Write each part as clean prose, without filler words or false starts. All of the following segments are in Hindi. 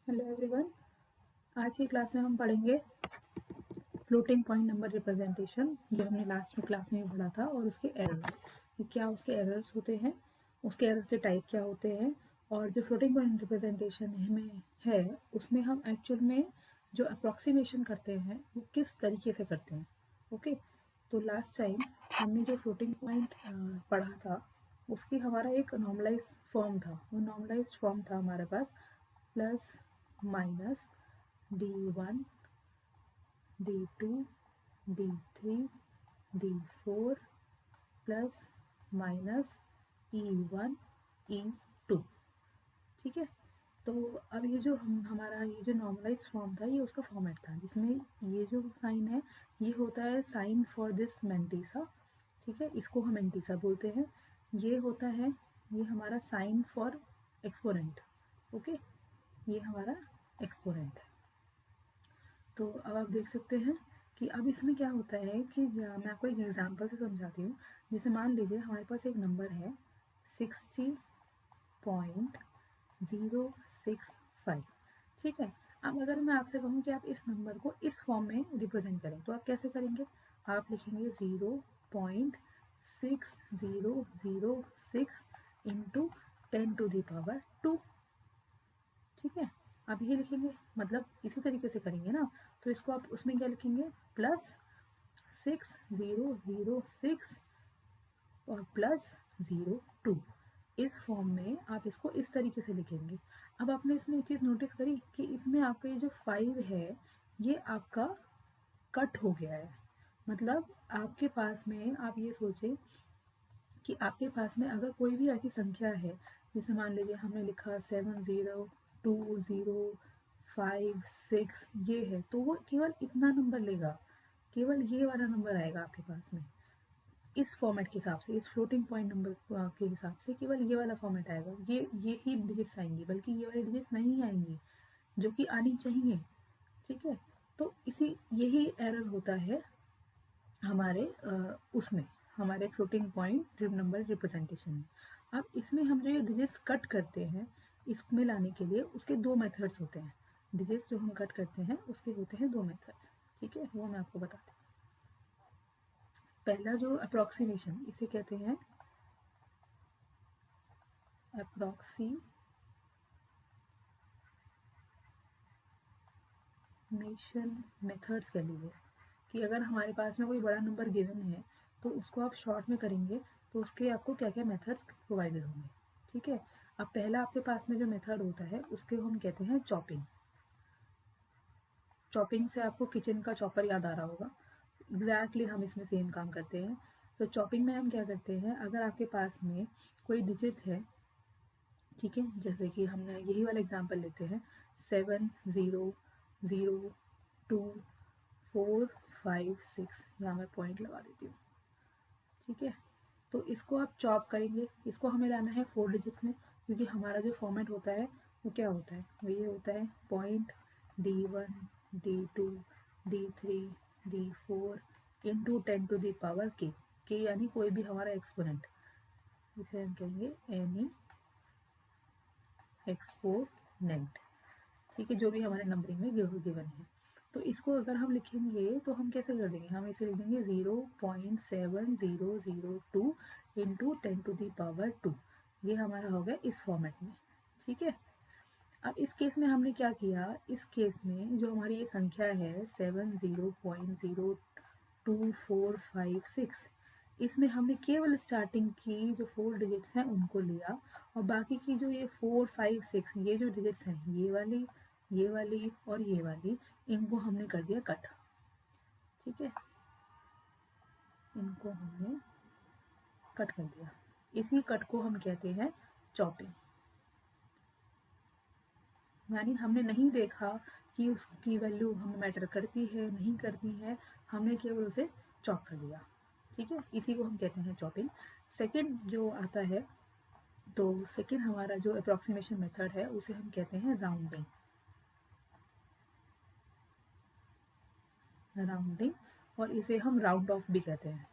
Hello everyone. आज की क्लास में हम पढ़ेंगे फ्लोटिंग पॉइंट नंबर रिप्रेजेंटेशन, जो हमने लास्ट में क्लास में पढ़ा था, और उसके एरर्स, कि क्या उसके एरर्स होते हैं, उसके एरर के टाइप क्या होते हैं, और जो फ्लोटिंग पॉइंट रिप्रेजेंटेशन में है उसमें हम एक्चुअल में जो अप्रॉक्सीमेशन करते हैं वो किस तरीके से करते हैं। ओके, तो लास्ट टाइम हमने जो फ्लोटिंग पॉइंट पढ़ा था उसकी हमारा एक नॉर्मलाइज फॉर्म था। वो नॉर्मलाइज फॉर्म था हमारे पास plus minus D1, D2, D3, D4 plus minus E1, E2। ठीक है, तो अब ये जो हमारा ये जो नॉर्मलाइज फॉर्म था ये उसका फॉर्मेट था, जिसमें ये जो साइन है ये होता है साइन फॉर दिस मेंटिसा। ठीक है, इसको हम मेंटिसा बोलते हैं। ये होता है, ये हमारा साइन फॉर एक्सपोनेंट। ओके, ये हमारा एक्सपोनेंट है। तो अब आप देख सकते हैं कि अब इसमें क्या होता है कि मैं आपको एक एग्जांपल से समझाती हूँ। जैसे मान लीजिए हमारे पास एक नंबर है 60.065। ठीक है, अब अगर मैं आपसे कहूँ कि आप इस नंबर को इस फॉर्म में रिप्रेजेंट करें तो आप कैसे करेंगे? आप लिखेंगे 0.6006 इंटू 10⁻²। ठीक है, अब ये लिखेंगे, मतलब इसी तरीके से करेंगे ना। तो इसको आप उसमें क्या लिखेंगे? +6006 और +02। इस फॉर्म में आप इसको इस तरीके से लिखेंगे। अब आपने इसमें एक चीज़ नोटिस करी कि इसमें आपका ये जो 5 है ये आपका कट हो गया है। मतलब आपके पास में, आप ये सोचें कि आपके पास में अगर कोई भी ऐसी संख्या है, जैसे मान लीजिए हमने लिखा 702056, ये है, तो वो केवल इतना नंबर लेगा, केवल ये वाला नंबर आएगा आपके पास में। इस फॉर्मेट के हिसाब से, इस फ्लोटिंग पॉइंट नंबर के हिसाब से केवल ये वाला फॉर्मेट आएगा। ये ही डिजिट्स आएंगी, बल्कि ये वाली डिजिट्स नहीं आएंगी जो कि आनी चाहिए। ठीक है, तो यही एरर होता है हमारे उसमें, हमारे फ्लोटिंग पॉइंट नंबर रिप्रेजेंटेशन में। अब इसमें हम जो ये डिजिट्स कट करते हैं इसमें लाने के लिए उसके दो मेथड्स होते हैं। डिजिट्स जो हम कट करते हैं उसके होते हैं दो मेथड्स। ठीक है, वो मैं आपको बताती हूँ। पहला जो अप्रॉक्सीमेशन, इसे कहते हैं अप्रॉक्सीमेशन मेथड्स कह लीजिए, कि अगर हमारे पास में कोई बड़ा नंबर गिवन है तो उसको आप शॉर्ट में करेंगे तो उसके आपको क्या क्या मेथड्स प्रोवाइडेड होंगे। ठीक है, अब पहला आपके पास में जो मेथड होता है उसके हम कहते हैं चॉपिंग। चॉपिंग से आपको किचन का चॉपर याद आ रहा होगा। एग्जैक्टली हम इसमें सेम काम करते हैं। तो चॉपिंग में हम क्या करते हैं, अगर आपके पास में कोई डिजिट है, ठीक है, जैसे कि हमने यही वाला एग्जांपल लेते हैं 700245 6, यहाँ मैं पॉइंट लगा देती हूँ। ठीक है, तो इसको आप चॉप करेंगे, इसको हमें लाना है 4 डिजिट्स में, क्योंकि हमारा जो फॉर्मेट होता है वो क्या होता है, वो ये होता है point D1, D2, D3, D4 into 10⁻k। के यानी कोई भी हमारा एक्सपोनेंट, इसे हम कहेंगे एनी एक्सपोनेंट। ठीक है, जो भी हमारे नंबरिंग में गिवन है। तो इसको अगर हम लिखेंगे तो हम कैसे कर देंगे, हम इसे लिख देंगे 0.7002 इंटू 10⁻²। ये हमारा हो गया इस फॉर्मेट में। ठीक है, अब इस केस में हमने क्या किया, इस केस में जो हमारी ये संख्या है 70.02456, इसमें हमने केवल स्टार्टिंग की जो 4 डिजिट्स हैं उनको लिया, और बाकी की जो ये 4, 5, 6 ये जो डिजिट्स हैं, ये वाली और ये वाली, इनको हमने कर दिया कट। ठीक है, इनको हमने कट कर दिया। इसी कट को हम कहते हैं चॉपिंग। यानी हमने नहीं देखा कि उसकी वैल्यू हमें मैटर करती है नहीं करती है, हमने केवल उसे चॉप कर दिया। ठीक है, इसी को हम कहते हैं चॉपिंग। सेकंड जो आता है, तो सेकंड हमारा जो अप्रॉक्सीमेशन मेथड है उसे हम कहते हैं राउंडिंग। और इसे हम राउंड ऑफ भी कहते हैं,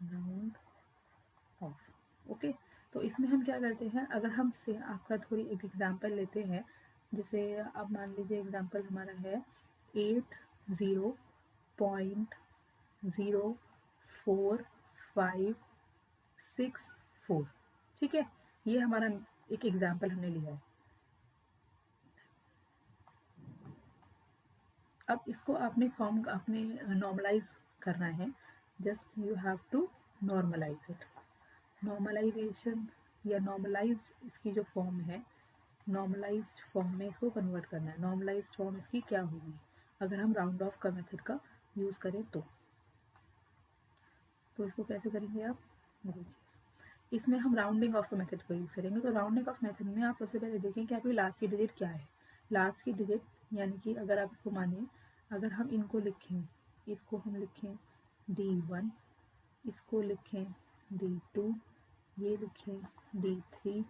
राउंड ऑफ। ओके, तो इसमें हम क्या करते हैं, अगर हम से आपका थोड़ी एक एग्जांपल लेते हैं, जैसे अब मान लीजिए एग्जांपल हमारा है 80.04564, ठीक है। ये हमारा एक एग्जांपल हमने लिया है। अब इसको आपने फॉर्म आपने नॉर्मलाइज करना है, just you have to normalize it. Normalization या नॉर्मलाइज्ड इसकी जो फॉर्म है, नॉर्मलाइज्ड फॉर्म में इसको कन्वर्ट करना है। नॉर्मलाइज्ड फॉर्म इसकी क्या होगी अगर हम राउंड ऑफ का मेथड का यूज़ करें तो इसको कैसे करेंगे आप देखिए, इसमें हम राउंडिंग ऑफ का मेथड को यूज़ करेंगे। तो राउंडिंग ऑफ मेथड में आप सबसे पहले देखें कि आपकी लास्ट की डिजिट क्या है। लास्ट की डिजिट यानी कि अगर आप इसको मानिए, अगर हम इनको लिखें, इसको हम लिखें D1, इसको लिखें D2, ये लिखें D3,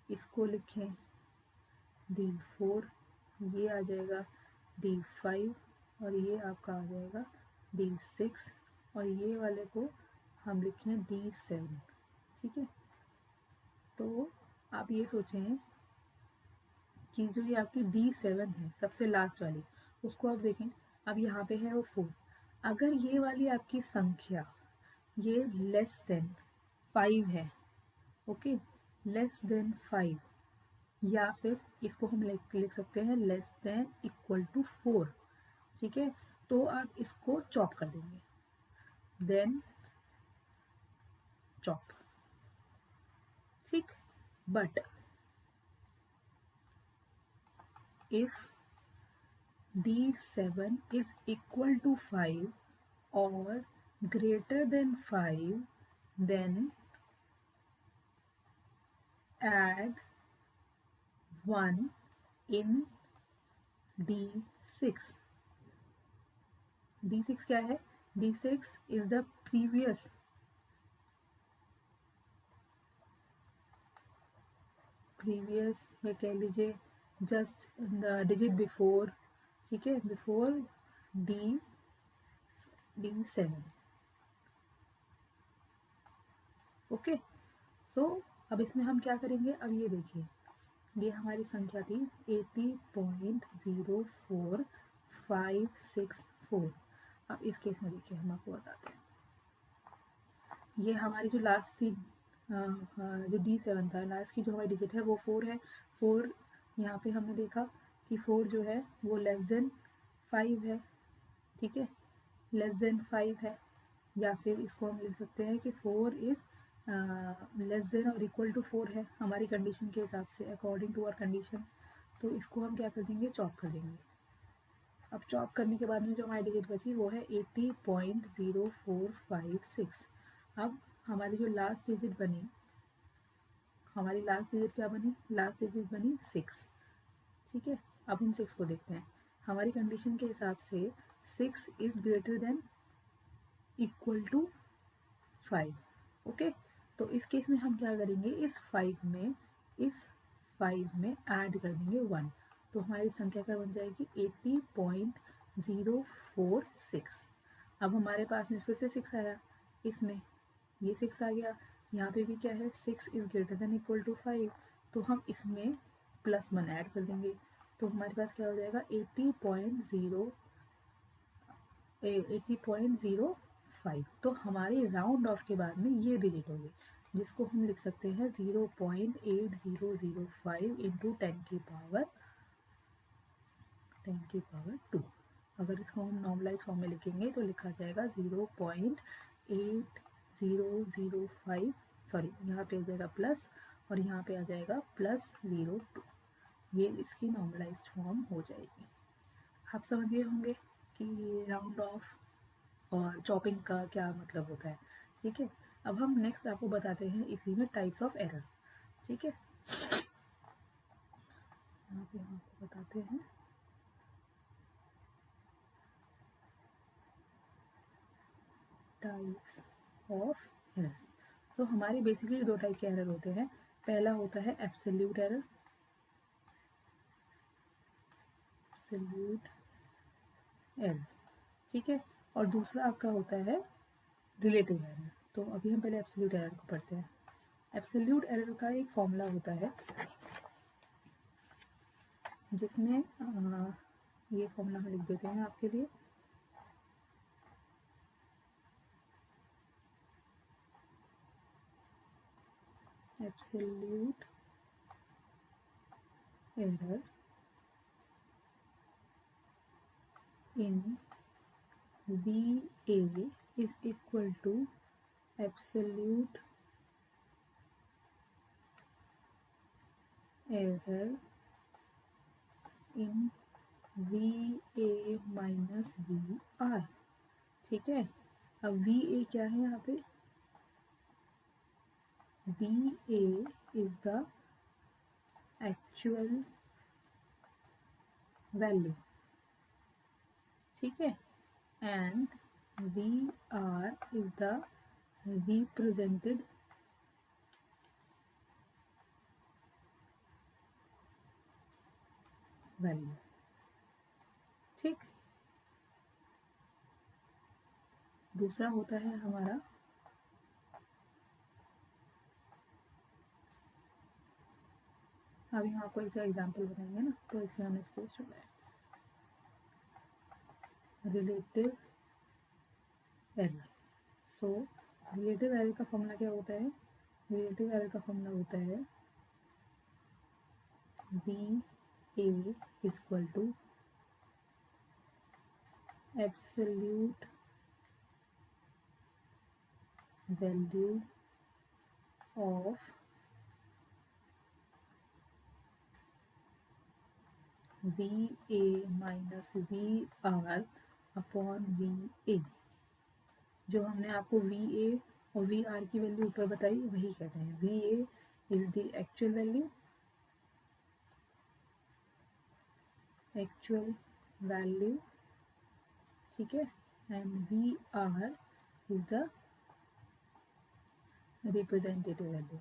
इसको लिखें D4, ये आ जाएगा D5 और ये आपका आ जाएगा D6 और ये वाले को हम लिखें D7, ठीक है। तो आप ये सोचें कि जो ये आपकी D7 है सबसे लास्ट वाली, उसको आप देखें, अब यहाँ पे है वो 4। अगर ये वाली आपकी संख्या ये लेस देन 5 है, ओके, लेस देन 5, या फिर इसको हम लिख सकते हैं लेस देन इक्वल टू 4, ठीक है। तो आप इसको चॉप कर देंगे, देन चॉप, ठीक। But if D7 is equal to 5 or greater than 5, then add 1 in D6. D6 क्या है? D6 is the previous या कह लीजिए जस्ट द डिजिट बिफोर, ठीक है, बिफोर D7, ओके। सो अब इसमें हम क्या करेंगे, अब ये देखिए, ये हमारी संख्या थी 80.04564। अब इस केस में देखिए हम आपको बताते हैं, ये हमारी जो लास्ट थी जो D7 था, लास्ट की जो हमारी डिजिट है वो 4 है। 4 यहाँ पे हमने देखा कि 4 जो है वो लेस देन 5 है, ठीक है, लेस देन 5 है। या फिर इसको हम लिख सकते हैं कि 4 इज़ लेस देन और इक्वल टू 4 है हमारी कंडीशन के हिसाब से, अकॉर्डिंग टू आवर कंडीशन। तो इसको हम क्या कर देंगे, चॉप कर देंगे। अब चॉप करने के बाद में जो हमारी डिजिट बची वो है 80.0456। अब हमारी जो लास्ट डिजिट बनी, हमारी लास्ट डिजिट क्या बनी, लास्ट डिजिट बनी 6, ठीक है। अब हम 6 को देखते हैं, हमारी कंडीशन के हिसाब से 6 is greater than equal to 5, okay. तो इस केस में हम क्या करेंगे, इस 5 में ऐड कर देंगे 1, तो हमारी संख्या क्या बन जाएगी 80.046। अब हमारे पास में फिर से 6 आया, इसमें ये 6 आ गया, यहाँ पे भी क्या है 6 is greater than equal to 5, तो हम इसमें +1 ऐड कर देंगे, तो हमारे पास क्या हो जाएगा 80.05। तो हमारी राउंड ऑफ के बाद में ये डिजिट होगी, जिसको हम लिख सकते हैं 0.8005 इंटू 10 की पावर 2। अगर इसको हम नॉर्मलाइज फॉर्म में लिखेंगे तो लिखा जाएगा 0.8005, सॉरी यहाँ पे आ जाएगा प्लस और यहाँ पे आ जाएगा +02, ये इसकी नॉर्मलाइज्ड फॉर्म हो जाएगी। आप समझ गए होंगे कि राउंड ऑफ और चॉपिंग का क्या मतलब होता है, ठीक है। अब हम नेक्स्ट आपको बताते हैं इसी में टाइप्स ऑफ एरर, ठीक है। यहाँ पे हम आपको बताते हैं टाइप्स ऑफ एरर्स। तो हमारे बेसिकली 2 टाइप के एरर होते हैं। पहला होता है एब्सोल्यूट एरर, ठीक है, और दूसरा आपका होता है रिलेटिव एरर। तो अभी हम पहले एब्सोल्यूट एरर को पढ़ते हैं। एब्सोल्यूट एरर का एक फॉर्मूला होता है जिसमें ये फॉर्मूला हम लिख देते हैं आपके लिए। Absolute error in VA is equal to absolute error in VA minus VR। ठीक है, अब VA क्या है यहाँ पे? VA is the actual value, ठीक है, and VR is the represented value। ठीक, दूसरा होता है हमारा अभी हम आपको एक एग्जाम्पल बताएंगे ना, तो इससे हमें स्पेस चुना है। Relative error. So relative error का फॉर्मूला क्या होता है? रिलेटिव एरर का फॉर्मूला होता है VA is equal to absolute value of VA minus VR upon VA। जो हमने आपको VA और VR की वैल्यू ऊपर बताई वही कहते हैं। VA is the actual value, ठीक है, and VR is the representative value.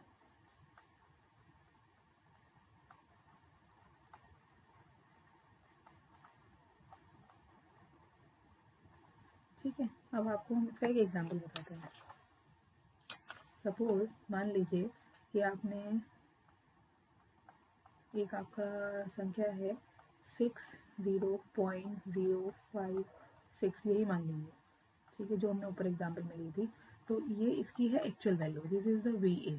ठीक है, अब आपको हम इसका एक एग्जांपल बताते हैं। सपोज मान लीजिए कि आपने एक आपका संख्या है 60.056, यही मान लीजिए, ठीक है, जो हमने ऊपर एग्जांपल में ली थी। तो ये इसकी है actual value, this is the VA।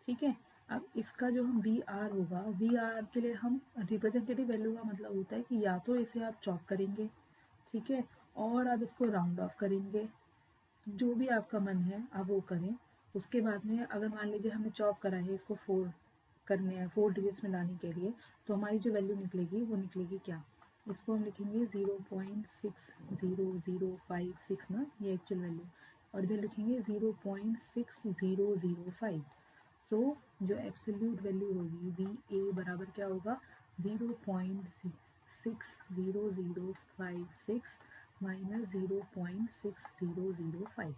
ठीक है, अब इसका जो हम VR होगा, VR के लिए हम रिप्रेजेंटेटिव वैल्यू का मतलब होता है कि या तो इसे आप चॉप करेंगे, ठीक है, और आप इसको राउंड ऑफ करेंगे, जो भी आपका मन है आप वो करें। उसके बाद में अगर मान लीजिए हमने चॉप करा है, इसको 4 करने हैं, 4 डिजिट्स में लाने के लिए, तो हमारी जो वैल्यू निकलेगी वो निकलेगी क्या? इसको हम लिखेंगे 0.60056 ना, ये एक्चुअल वैल्यू, और इधर लिखेंगे 0.6005। सो जो एब्सोल्यूट वैल्यू होगी VA बराबर क्या होगा? 0.60056 माइनस 0.6005।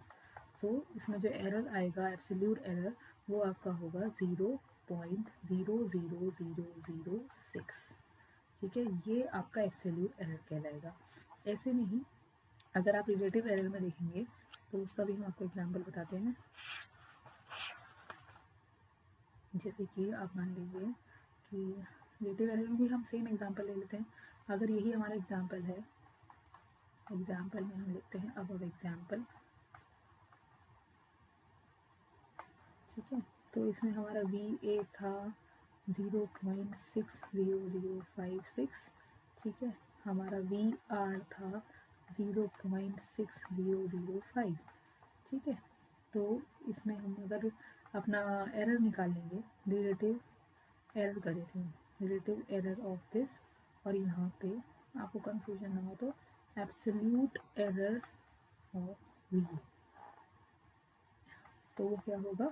सो इसमें जो एरर आएगा, एब्सोल्यूट एरर, वो आपका होगा 0.00006। ठीक है, ये आपका एब्सोल्यूट एरर कहलाएगा। ऐसे नहीं, अगर आप रिलेटिव एरर में देखेंगे तो उसका भी हम आपको एग्जांपल बताते हैं। जैसे कि आप मान लीजिए कि रिलेटिव एरर में भी हम सेम एग्जांपल ले लेते हैं। अगर यही हमारा एग्जांपल है, एग्जांपल में हम लिखते हैं अब एग्जांपल, ठीक है, तो इसमें हमारा VA था 0.60056, ठीक है, हमारा VR था 0.6005, ठीक है। तो इसमें हम अगर अपना एरर निकालेंगे, रिलेटिव एरर कर देते हैं, रिलेटिव एरर ऑफ दिस, और यहाँ पे आपको कंफ्यूजन ना हो तो एब्सोल्यूट एरर ऑफ VA, तो वो क्या होगा?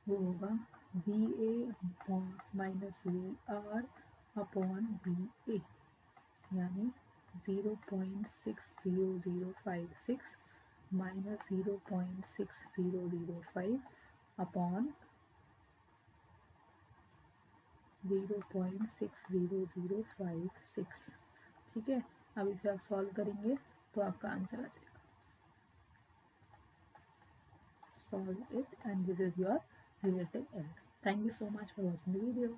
वो होगा VA minus VR upon VA, यानी 0.6056 माइनस 0.6005 अपॉन 0.60056। ठीक है, अब इसे आप सॉल्व करेंगे तो आपका आंसर आ जाएगा। solve it, and this is your relative error. Thank you so much for watching the video.